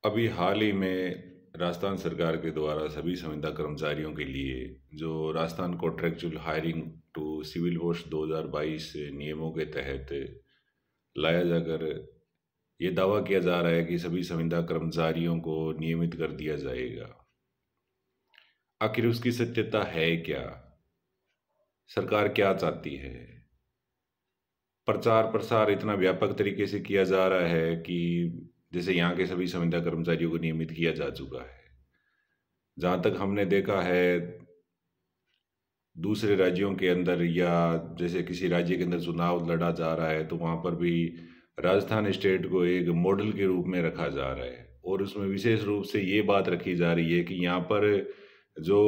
अभी हाल ही में राजस्थान सरकार के द्वारा सभी संविदा कर्मचारियों के लिए जो Rajasthan contractual hiring to civil वर्ष 2022 नियमों के तहत लाया जाकर ये दावा किया जा रहा है कि सभी संविदा कर्मचारियों को नियमित कर दिया जाएगा। आखिर उसकी सत्यता है क्या? सरकार क्या चाहती है? प्रचार प्रसार इतना व्यापक तरीके से किया जा रहा है कि जैसे यहाँ के सभी संविदा कर्मचारियों को नियमित किया जा चुका है। जहाँ तक हमने देखा है दूसरे राज्यों के अंदर या जैसे किसी राज्य के अंदर चुनाव लड़ा जा रहा है तो वहाँ पर भी राजस्थान स्टेट को एक मॉडल के रूप में रखा जा रहा है और उसमें विशेष रूप से ये बात रखी जा रही है कि यहाँ पर जो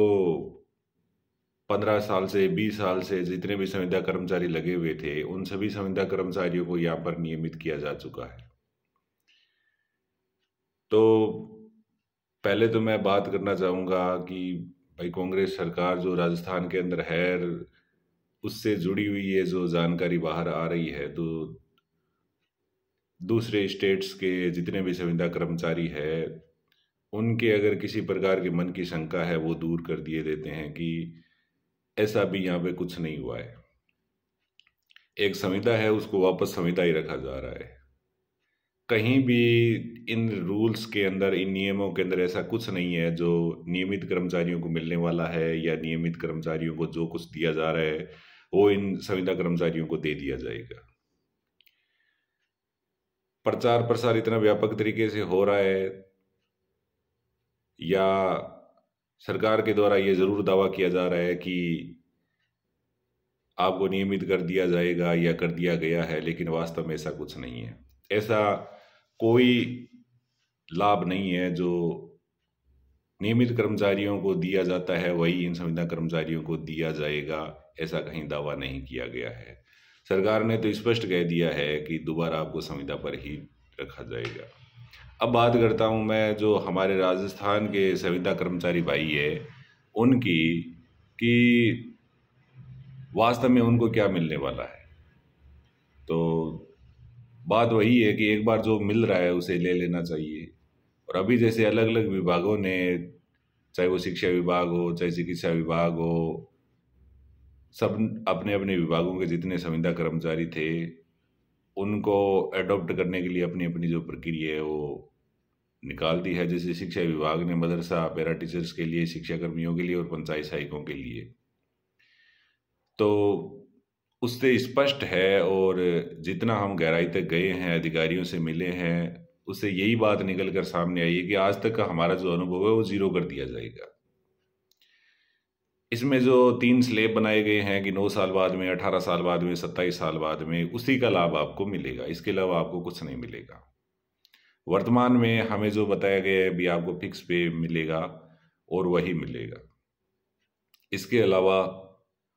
15 साल से 20 साल से जितने भी संविदा कर्मचारी लगे हुए थे उन सभी संविदा कर्मचारियों को यहाँ पर नियमित किया जा चुका है। तो पहले तो मैं बात करना चाहूँगा कि भाई कांग्रेस सरकार जो राजस्थान के अंदर है उससे जुड़ी हुई है जो जानकारी बाहर आ रही है तो दूसरे स्टेट्स के जितने भी संविदा कर्मचारी है उनके अगर किसी प्रकार की मन की शंका है वो दूर कर दिए देते हैं कि ऐसा भी यहाँ पे कुछ नहीं हुआ है। एक संविदा है उसको वापस संविदा ही रखा जा रहा है। कहीं भी इन रूल्स के अंदर इन नियमों के अंदर ऐसा कुछ नहीं है जो नियमित कर्मचारियों को मिलने वाला है या नियमित कर्मचारियों को जो कुछ दिया जा रहा है वो इन संविदा कर्मचारियों को दे दिया जाएगा। प्रचार प्रसार इतना व्यापक तरीके से हो रहा है या सरकार के द्वारा ये जरूर दावा किया जा रहा है कि आपको नियमित कर दिया जाएगा या कर दिया गया है, लेकिन वास्तव में ऐसा कुछ नहीं है। ऐसा कोई लाभ नहीं है जो नियमित कर्मचारियों को दिया जाता है वही इन संविदा कर्मचारियों को दिया जाएगा, ऐसा कहीं दावा नहीं किया गया है। सरकार ने तो स्पष्ट कह दिया है कि दोबारा आपको संविदा पर ही रखा जाएगा। अब बात करता हूँ मैं जो हमारे राजस्थान के संविदा कर्मचारी भाई है उनकी कि वास्तव में उनको क्या मिलने वाला है। तो बात वही है कि एक बार जो मिल रहा है उसे ले लेना चाहिए। और अभी जैसे अलग अलग विभागों ने, चाहे वो शिक्षा विभाग हो चाहे चिकित्सा विभाग हो, सब अपने अपने विभागों के जितने संविदा कर्मचारी थे उनको अडॉप्ट करने के लिए अपनी अपनी जो प्रक्रिया है वो निकाल दी है। जैसे शिक्षा विभाग ने मदरसा पैरा टीचर्स के लिए, शिक्षा कर्मियों के लिए और पंचायत सहायकों के लिए, तो उससे स्पष्ट है और जितना हम गहराई तक गए हैं, अधिकारियों से मिले हैं, उससे यही बात निकल कर सामने आई है कि आज तक का हमारा जो अनुभव है वो जीरो कर दिया जाएगा। इसमें जो 3 स्लैब बनाए गए हैं कि 9 साल बाद में, 18 साल बाद में, 27 साल बाद में, उसी का लाभ आपको मिलेगा, इसके अलावा आपको कुछ नहीं मिलेगा। वर्तमान में हमें जो बताया गया है भी आपको फिक्स पे मिलेगा और वही मिलेगा। इसके अलावा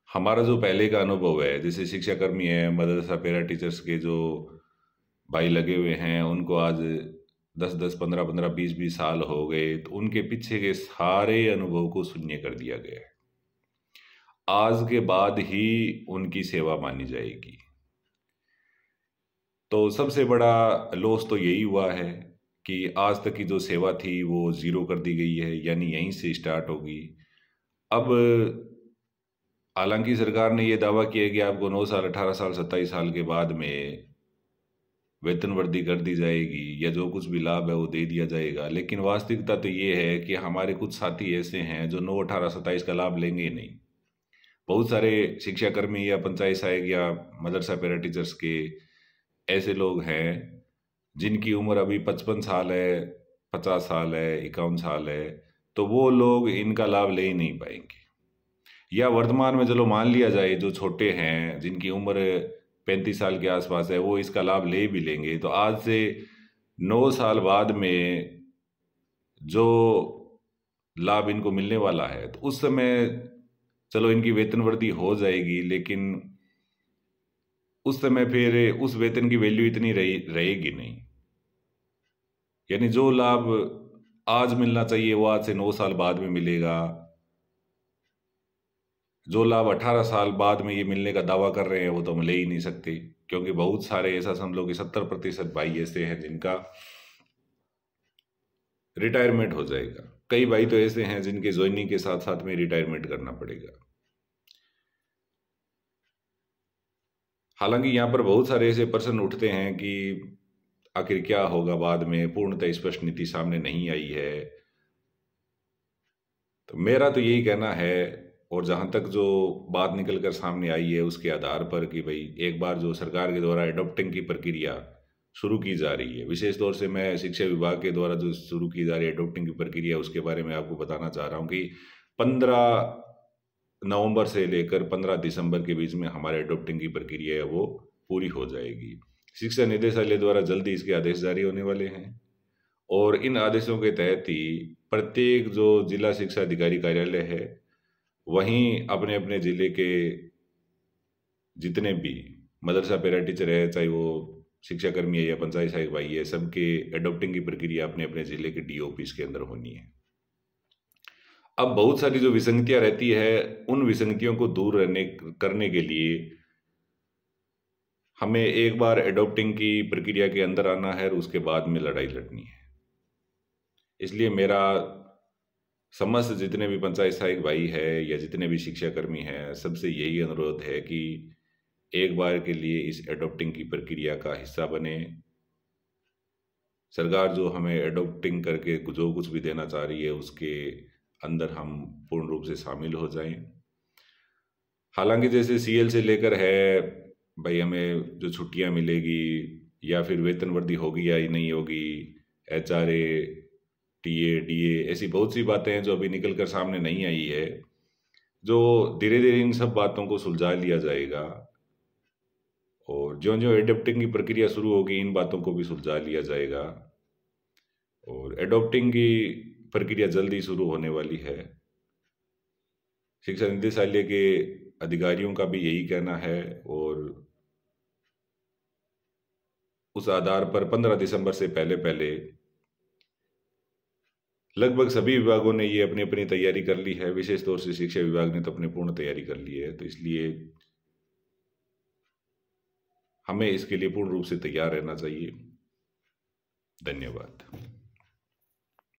हमारा जो पहले का अनुभव है, जैसे शिक्षाकर्मी है, मदरसा पैरा टीचर्स के जो भाई लगे हुए हैं उनको आज 10-10, 15-15, 20-20 साल हो गए, तो उनके पीछे के सारे अनुभव को शून्य कर दिया गया है। आज के बाद ही उनकी सेवा मानी जाएगी। तो सबसे बड़ा लॉस तो यही हुआ है कि आज तक की जो सेवा थी वो जीरो कर दी गई है, यानी यहीं से स्टार्ट होगी। अब हालांकि सरकार ने ये दावा किया कि आपको 9 साल, 18 साल, 27 साल के बाद में वेतन वृद्धि कर दी जाएगी या जो कुछ भी लाभ है वो दे दिया जाएगा, लेकिन वास्तविकता तो ये है कि हमारे कुछ साथी ऐसे हैं जो 9, 18, 27 का लाभ लेंगे ही नहीं। बहुत सारे शिक्षाकर्मी या पंचायत सहायक या मदरसा पैरा टीचर्स के ऐसे लोग हैं जिनकी उम्र अभी 55 साल है, 50 साल है, 51 साल है, तो वो लोग इनका लाभ ले ही नहीं पाएंगे। या वर्तमान में चलो मान लिया जाए जो छोटे हैं जिनकी उम्र 35 साल के आसपास है वो इसका लाभ ले भी लेंगे, तो आज से 9 साल बाद में जो लाभ इनको मिलने वाला है तो उस समय चलो इनकी वेतन वृद्धि हो जाएगी, लेकिन उस समय फिर उस वेतन की वैल्यू इतनी रहेगी नहीं। यानी जो लाभ आज मिलना चाहिए वो आज से 9 साल बाद में मिलेगा। जो लाभ 18 साल बाद में ये मिलने का दावा कर रहे हैं वो तो हम ले ही नहीं सकते, क्योंकि बहुत सारे ऐसा समझ लो कि 70% भाई ऐसे हैं जिनका रिटायरमेंट हो जाएगा। कई भाई तो ऐसे हैं जिनके ज्वाइनिंग के साथ साथ में रिटायरमेंट करना पड़ेगा। हालांकि यहाँ पर बहुत सारे ऐसे प्रश्न उठते हैं कि आखिर क्या होगा बाद में, पूर्णतः स्पष्ट नीति सामने नहीं आई है। तो मेरा तो यही कहना है, और जहाँ तक जो बात निकल कर सामने आई है उसके आधार पर, कि भाई एक बार जो सरकार के द्वारा एडॉप्टिंग की प्रक्रिया शुरू की जा रही है, विशेष तौर से मैं शिक्षा विभाग के द्वारा जो शुरू की जा रही है एडॉप्टिंग की प्रक्रिया, उसके बारे में आपको बताना चाह रहा हूँ कि 15 नवंबर से लेकर 15 दिसंबर के बीच में हमारे एडॉप्टिंग की प्रक्रिया है वो पूरी हो जाएगी। शिक्षा निदेशालय द्वारा जल्दी इसके आदेश जारी होने वाले हैं, और इन आदेशों के तहत ही प्रत्येक जो जिला शिक्षा अधिकारी कार्यालय है वहीं अपने अपने जिले के जितने भी मदरसा पैरा टीचर है, चाहे वो शिक्षा कर्मी है या पंचायत सहायक भाई है, सबके एडॉप्टिंग की प्रक्रिया अपने अपने जिले के डीओ ऑफिस के अंदर होनी है। अब बहुत सारी जो विसंगतियां रहती है, उन विसंगतियों को दूर करने के लिए हमें एक बार एडॉप्टिंग की प्रक्रिया के अंदर आना है और उसके बाद में लड़ाई लड़नी है। इसलिए मेरा समस्त जितने भी पंचायत सहायक भाई है या जितने भी शिक्षाकर्मी हैं, सबसे यही अनुरोध है कि एक बार के लिए इस एडॉप्टिंग की प्रक्रिया का हिस्सा बने। सरकार जो हमें एडॉप्टिंग करके जो कुछ भी देना चाह रही है उसके अंदर हम पूर्ण रूप से शामिल हो जाएं। हालांकि जैसे सीएल से लेकर है, भाई हमें जो छुट्टियां मिलेगी या फिर वेतन वृद्धि होगी या नहीं होगी, एचआरए, टीए, डीए, ऐसी बहुत सी बातें हैं जो अभी निकल कर सामने नहीं आई है, जो धीरे धीरे इन सब बातों को सुलझा लिया जाएगा, और ज्यों ज्यों एडॉप्टिंग की प्रक्रिया शुरू होगी इन बातों को भी सुलझा लिया जाएगा, और एडॉप्टिंग की प्रक्रिया जल्दी शुरू होने वाली है। शिक्षा निदेशालय के अधिकारियों का भी यही कहना है, और उस आधार पर 15 दिसंबर से पहले पहले लगभग सभी विभागों ने ये अपनी अपनी तैयारी कर ली है। विशेष तौर से शिक्षा विभाग ने तो अपनी पूर्ण तैयारी कर ली है, तो इसलिए हमें इसके लिए पूर्ण रूप से तैयार रहना चाहिए। धन्यवाद।